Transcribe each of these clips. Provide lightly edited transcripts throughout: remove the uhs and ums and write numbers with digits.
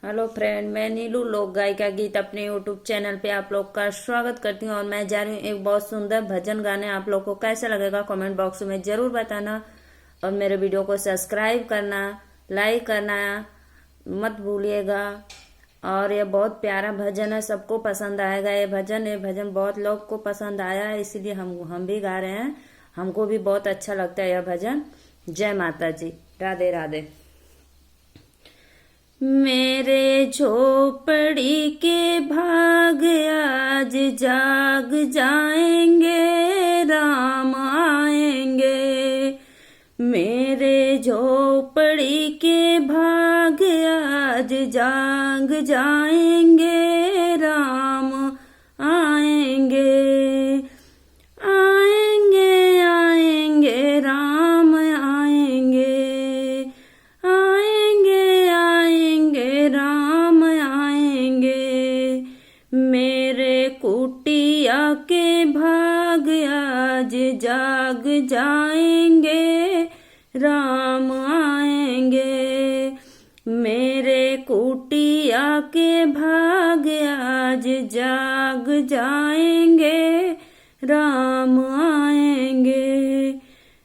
Hello friend, मैं नीलू लोक गायिका गीत अपने यूट्यूब चैनल पे आप लोग का स्वागत करती हूँ। और मैं जा रही हूँ एक बहुत सुंदर भजन गाने। आप लोग को कैसा लगेगा कमेंट बॉक्स में जरूर बताना। और मेरे वीडियो को सब्सक्राइब करना, लाइक करना मत भूलिएगा। और ये बहुत प्यारा भजन है, सबको पसंद आएगा। ये भजन बहुत लोग को पसंद आया है, इसीलिए हम भी गा रहे हैं। हमको भी बहुत अच्छा लगता है यह भजन। जय माता जी, राधे राधे। मेरे झोपड़ी के भाग आज जाग जाएंगे, राम आएंगे। मेरे झोपड़ी के भाग आज जाग जाएंगे, राम आएंगे। आएंगे आएंगे राम आएंगे, आएंगे आएंगे राम आएंगे। मेरे कुटिया के भाग आज जाग जाएंगे, राम आएंगे। मेरे कुटिया के भाग आज जाग जाएंगे, राम आएंगे।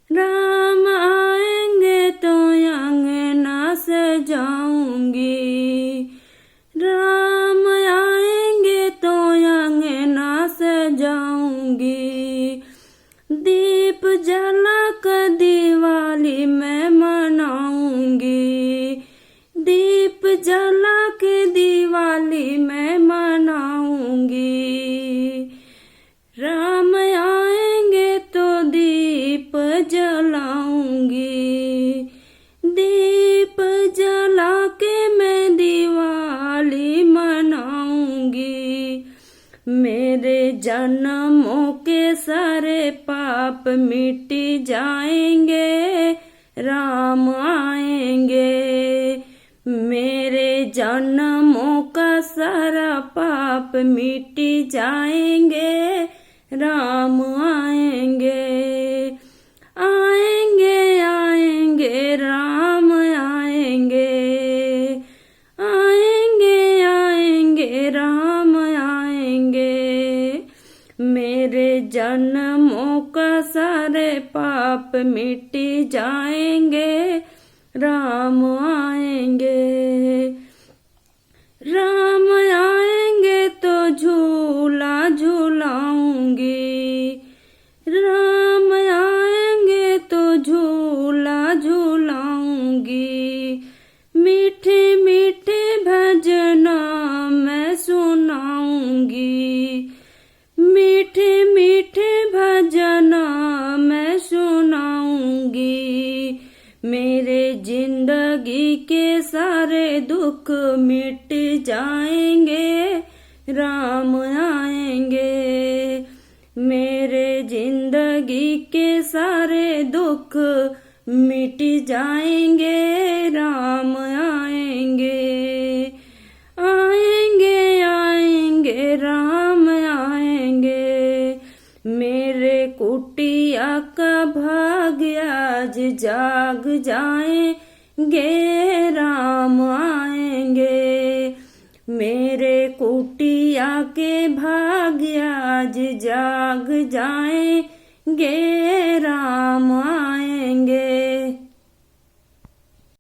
राम आएंगे तो अंगना सजाऊंगी, राम आएंगे तो अंगना सजाऊंगी। दीप जला कर दिवाली मैं मनाऊंगी, दीप जला के दिवाली मैं मनाऊंगी। राम आएंगे तो दीप जलाऊंगी, दीप जला के मैं दिवाली मनाऊंगी। मेरे जन्मों के सारे पाप मिट जाएंगे, राम आएंगे। मेरे जन्मों का सारा पाप मिट जाएंगे, राम आएंगे। आएंगे आएंगे राम आएंगे, आएंगे आएंगे राम आएंगे। मेरे जन्मों का सारे पाप मिट जाएंगे, राम आएंगे। राम आएंगे तो झूला झूलाऊंगी, राम आएंगे तो झूला झूलाऊंगी। मीठे मीठे भजना मैं सुनाऊंगी, मीठे मीठे भजना मैं सुनाऊंगी। मेरे जिंदगी के सारे दुख मिट जाएंगे, राम आएंगे। मेरे जिंदगी के सारे दुख मिट जाएंगे, राम आएंगे। आएंगे आएंगे राम आएंगे। मेरे कुटिया का भाग्य आज जाग जाएंगे, राम आएंगे। मेरे कुटिया के भाग्य आज जाग जाएंगे, राम